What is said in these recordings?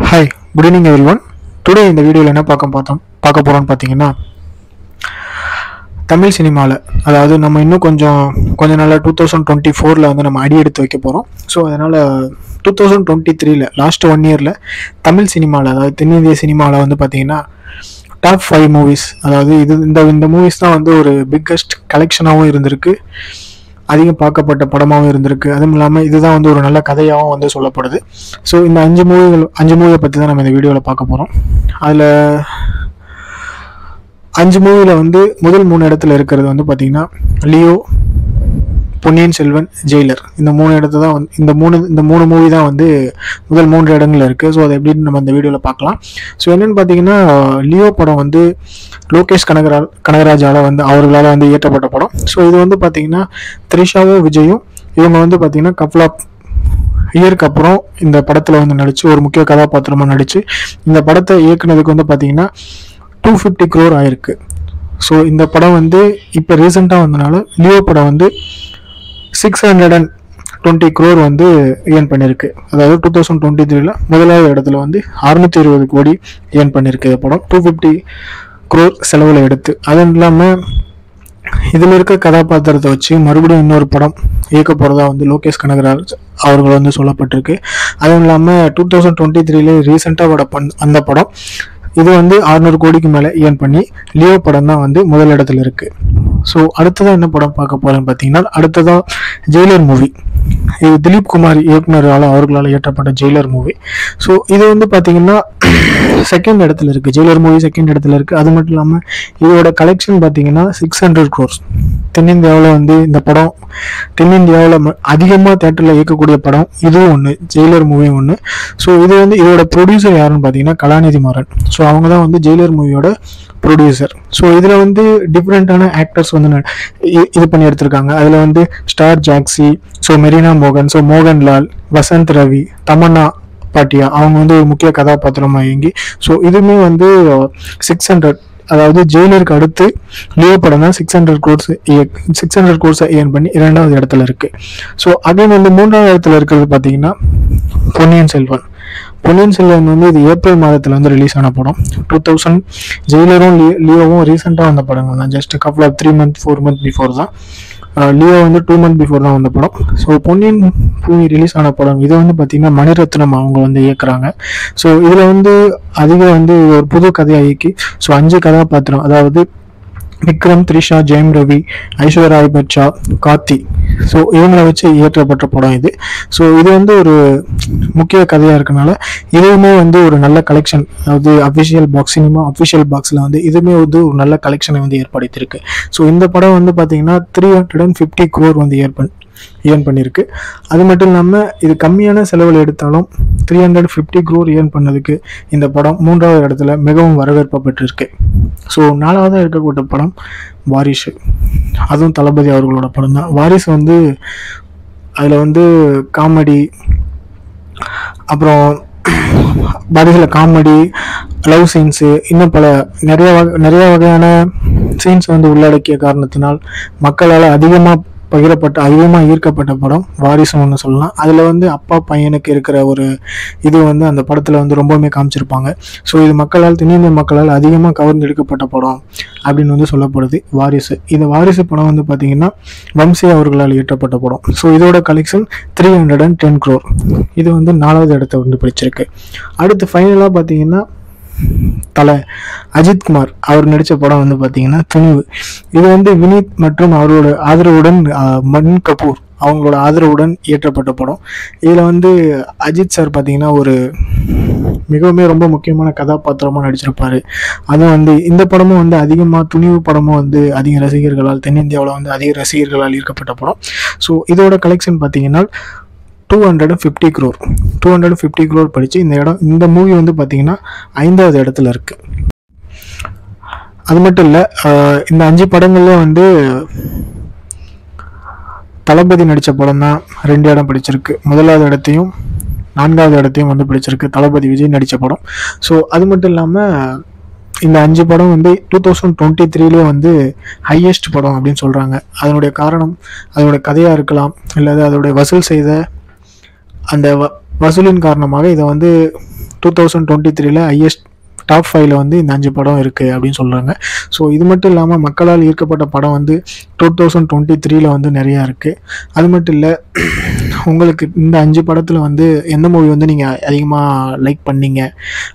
Hi, good evening everyone. Today இந்த வீடியோவில் என்ன பார்க்க போகிறோம்னு பார்த்தீங்கன்னா தமிழ் சினிமாவில் அதாவது நம்ம இன்னும் கொஞ்சம் நாளாக 2024 வந்து நம்ம அடி எடுத்து வைக்க போகிறோம். ஸோ அதனால் 2023 லாஸ்ட் 1 இயரில் தமிழ் சினிமாவில் அதாவது தென்னிந்திய சினிமாவில் வந்து பார்த்தீங்கன்னா டாப் 5 மூவிஸ் அதாவது இந்த மூவிஸ் தான் வந்து ஒரு பிக்கஸ்ட் கலெக்ஷனாகவும் இருந்திருக்கு, அதிகம் பார்க்கப்பட்ட படமாகவும் இருந்திருக்கு. அதுவும் இல்லாமல் இதுதான் வந்து ஒரு நல்ல கதையாகவும் வந்து சொல்லப்படுது. ஸோ இந்த 5 மூவியை பற்றி தான் நம்ம இந்த வீடியோவில் பார்க்க போகிறோம். அதில் 5 மூவியில் வந்து முதல் 3 இடத்துல இருக்கிறது வந்து பார்த்திங்கன்னா லியோ, பொன்னியின் செல்வன், ஜெயிலர். இந்த 3 இடத்துல தான் வந்து இந்த மூணு மூவி தான் வந்து முதல் 3 இடங்கள்ல இருக்குது. ஸோ அதை எப்படின்னு நம்ம இந்த வீடியோவில் பார்க்கலாம். ஸோ என்னென்னு பார்த்தீங்கன்னா லியோ படம் வந்து லோகேஷ் கனகராஜால் வந்து அவர்களால் வந்து இயற்றப்பட்ட படம். ஸோ இது வந்து பார்த்திங்கன்னா த்ரிஷாவும் விஜயும் இவங்க வந்து பார்த்திங்கன்னா கப்பல் ஆஃப் இயருக்கு அப்புறம் இந்த படத்தில் வந்து நடித்து ஒரு முக்கிய கதாபாத்திரமாக நடித்து இந்த படத்தை இயக்குனதுக்கு வந்து பார்த்திங்கன்னா 250 crore ஆயிருக்கு. ஸோ இந்த படம் வந்து இப்போ ரீசெண்டாக வந்தனால லியோ படம் வந்து 620 crore வந்து ஏர்ன் பண்ணியிருக்கு. அதாவது 2023 முதலாவது இடத்துல வந்து 620 கோடி ஏர்ன் பண்ணியிருக்கு இந்த படம் 250 crore செலவில் எடுத்து. அதுவும் இல்லாமல் இதில் இருக்க கதாபாத்திரத்தை வச்சு மறுபடியும் இன்னொரு படம் இயக்க போகிறதா வந்து லோகேஷ் கனகராஜ் அவர்கள் வந்து சொல்லப்பட்டிருக்கு. அதுவும் இல்லாமல் 2023 ரீசெண்டாக அந்த படம் இது வந்து 600 கோடிக்கு மேலே ஏர்ன் பண்ணி லியோ படம் தான் வந்து முதல் இடத்துல இருக்குது. ஸோ அடுத்ததாக என்ன படம் பார்க்க போகிறேன்னு பார்த்தீங்கன்னா அடுத்ததாக ஜெயிலர் மூவி. இது திலீப் குமார் இயக்குனரால் அவர்களால் இயற்றப்பட்ட ஜெயிலர் மூவி. ஸோ இது வந்து பார்த்தீங்கன்னா செகண்ட் இடத்துல இருக்குது. ஜெயிலர் மூவி செகண்ட் இடத்துல இருக்குது. அது மட்டும் இல்லாமல் இதோட கலெக்ஷன் பார்த்தீங்கன்னா 600 crores. தென்னிந்தியாவில் வந்து இந்த படம் தென்னிந்தியாவில் அதிகமாக தேட்டரில் இயக்கக்கூடிய படம் இதுவும் ஒன்று, ஜெயிலர் மூவியும் ஒன்று. ஸோ இது வந்து இதோட ப்ரொடியூசர் யாருன்னு பார்த்தீங்கன்னா கலாநிதி மாறன். ஸோ அவங்க தான் வந்து ஜெயிலர் மூவியோட ப்ரொடியூசர். ஸோ இதில் வந்து டிஃப்ரெண்ட்டான ஆக்டர்ஸ் வந்து இது பண்ணி எடுத்திருக்காங்க. அதில் வந்து ஸ்டார் ஜாக்சி, ஸோ மெரினா மோகன், ஸோ மோகன்லால், வசந்த் ரவி, தமன்னா பாட்டியா அவங்க வந்து ஒரு முக்கிய கதாபாத்திரமாக இயங்கி. ஸோ இதுவுமே வந்து 600 அதாவது ஜெயிலருக்கு அடுத்து லியோ படம் தான் 600 crores ஏர்ன் பண்ணி 2வது இடத்துல இருக்கு. ஸோ அகைன் வந்து 3வது இடத்துல இருக்கிறது பார்த்தீங்கன்னா பொன்னியின் செல்வன் வந்து இது ஏப்ரல் மாதத்தில் வந்து ரிலீஸ் ஆன படம். 2000 ஜெயிலரும் லியோவும் ரீசெண்டாக வந்த படங்கள் தான். ஜஸ்ட் கப்பல் ஆஃப் 3-4 months பிஃபோர் தான். லியோ வந்து 2 months பிஃபோர் தான் வந்த படம். ஸோ பொன்னியின் மூவி ரிலீஸ் ஆன படம் இது வந்து பார்த்திங்கன்னா மணிரத்னம் அவங்க வந்து இயக்குறாங்க. ஸோ இதில் வந்து அதிகம் வந்து ஒரு புது கதையாக இயக்கி 5 கதாபாத்திரம் அதாவது விக்ரம், த்ரிஷா, ஜெயம் ரவி, ஐஸ்வர்யா ராய் பச்சா, கார்த்தி, ஸோ இவங்களை வச்சு இயற்றப்பட்ட படம் இது. ஸோ இது வந்து ஒரு முக்கிய கதையாக இருக்கனால இதுவுமே வந்து ஒரு நல்ல கலெக்ஷன், அதாவது அஃபிஷியல் பாக்ஸில் வந்து இதுவுமே வந்து ஒரு நல்ல கலெக்ஷனை வந்து ஏற்படுத்தியிருக்கு. ஸோ இந்த படம் வந்து பார்த்தீங்கன்னா 350 crore வந்து ஏர்ன் பண்ணியிருக்கு. அது மட்டும் இல்லாமல் இது கம்மியான செலவில் எடுத்தாலும் 350 crore ஏர்ன் பண்ணதுக்கு இந்த படம் 3வது இடத்துல மிகவும் வரவேற்பு பெற்றிருக்கு. ஸோ 4வது இருக்கக்கூடிய படம் வாரிசு. அதுவும் தளபதி அவர்களோட படம் தான். வாரிசு வந்து அதில் வந்து காமெடி, அப்புறம் வாரிசில் காமெடி, லவ் சீன்ஸு, இன்னும் நிறைய வகையான சீன்ஸ் வந்து உள்ளடக்கிய காரணத்தினால் மக்களால் அதிகமாக ஈர்க்கப்பட்ட படம் வாரிசு ஒன்று சொல்லலாம். அதில் வந்து அப்பா பையனுக்கு இருக்கிற ஒரு இது வந்து அந்த படத்தில் வந்து ரொம்பவுமே காமிச்சிருப்பாங்க. ஸோ இது தென்னிந்திய மக்களால் அதிகமாக கவர்ந்தெடுக்கப்பட்ட படம் அப்படின்னு வந்து சொல்லப்படுது வாரிசு. இந்த வாரிசு படம் வந்து பார்த்திங்கன்னா வம்சி அவர்களால் இயற்றப்பட்ட படம். ஸோ இதோட கலெக்ஷன் 310 crore. இது வந்து 4வது இடத்தை வந்து பிடிச்சிருக்கு. அடுத்து ஃபைனலாக பார்த்தீங்கன்னா தலை அஜித்குமார் அவர் நடித்த படம் வந்து பார்த்தீங்கன்னா துணிவு. இது வந்து வினீத் மற்றும் அவரோட ஆதரவுடன் மண் கபூர் அவங்களோட ஆதரவுடன் இயற்றப்பட்ட படம். இதில் வந்து அஜித் சார் பார்த்தீங்கன்னா ஒரு மிகவும் ரொம்ப முக்கியமான கதாபாத்திரமாக நடிச்சிருப்பார். அதுவும் வந்து இந்த படமும் வந்து அதிகமாக துணிவு படமும் வந்து தென்னிந்தியாவில் வந்து அதிக ரசிகர்களால் ஈர்க்கப்பட்ட படம். ஸோ இதோட கலெக்ஷன் பார்த்தீங்கன்னா 250 crore படித்து இந்த மூவி வந்து பார்த்தீங்கன்னா 5வது இடத்துல இருக்குது. அது மட்டும் இல்லை, இந்த 5 படங்கள்ல வந்து தளபதி நடித்த படம் தான் 2 இடம் பிடிச்சிருக்கு. 1வது இடத்தையும் 4வது இடத்தையும் வந்து பிடிச்சிருக்கு தளபதி விஜய் நடித்த படம். ஸோ அது மட்டும் இல்லாமல் இந்த 5 படம் வந்து 2023 வந்து ஹையஸ்ட் படம் அப்படின்னு சொல்கிறாங்க. அதனுடைய காரணம் அதனுடைய கதையாக இருக்கலாம், இல்லை அதோடைய வசூல் செய்த அந்த வசூலின் காரணமாக இதை வந்து 2023 ஹையஸ்ட் டாப் 5ல வந்து இந்த 5 படம் இருக்குது அப்படின்னு சொல்கிறாங்க. ஸோ இது மட்டும் இல்லாமல் மக்களால் ஈர்க்கப்பட்ட படம் வந்து 2023ல வந்து நிறையா இருக்குது. அது மட்டும் இல்லை, உங்களுக்கு இந்த 5 படத்தில் வந்து எந்த மூவி வந்து நீங்கள் அதிகமாக லைக் பண்ணீங்க,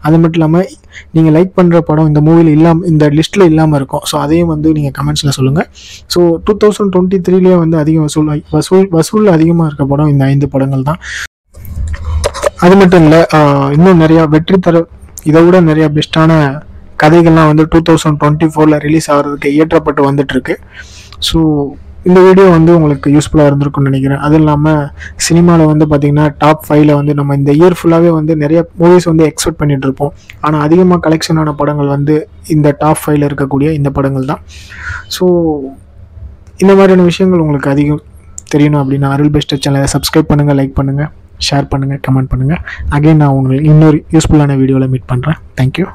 அது மட்டும் இல்லாமல் நீங்கள் லைக் பண்ணுற படம் இந்த மூவியில் இல்லாமல் இந்த லிஸ்ட்டில் இல்லாமல் இருக்கும். ஸோ அதையும் வந்து நீங்கள் கமெண்ட்ஸில் சொல்லுங்கள். ஸோ 2023லேயே வந்து அதிகம் வசூல் அதிகமாக இருக்க படம் இந்த 5 படங்கள் தான். அது மட்டும் இல்லை, இன்னும் நிறையா வெற்றி தர இதை விட நிறையா பெஸ்ட்டான கதைகள்லாம் வந்து 2024ல் ரிலீஸ் ஆகிறதுக்கு இயற்றப்பட்டு வந்துட்டுருக்கு. ஸோ இந்த வீடியோ வந்து உங்களுக்கு யூஸ்ஃபுல்லாக இருந்திருக்கும்னு நினைக்கிறேன். அதுவும் இல்லாமல் சினிமாவில் வந்து பார்த்திங்கன்னா டாப் 5ல் வந்து நம்ம இந்த இயர் ஃபுல்லாகவே வந்து நிறைய மூவிஸ் வந்து எக்ஸ்பெக்ட் பண்ணிகிட்டு இருப்போம். ஆனால் அதிகமாக கலெக்ஷனான படங்கள் வந்து இந்த டாப் 5ல் இருக்கக்கூடிய இந்த படங்கள் தான். ஸோ இந்த மாதிரியான விஷயங்கள் உங்களுக்கு அதிகம் தெரியணும் அப்படின்னா அருள் பெஸ்ட் சேனலை சப்ஸ்கிரைப் பண்ணுங்கள், லைக் பண்ணுங்கள், ஷேர் பண்ணுங்கள், கமெண்ட் பண்ணுங்கள். அகைன் நான் உங்களுக்கு இன்னொரு யூஸ்ஃபுல்லான வீடியோவில் மீட் பண்ணுறேன். தேங்க்யூ.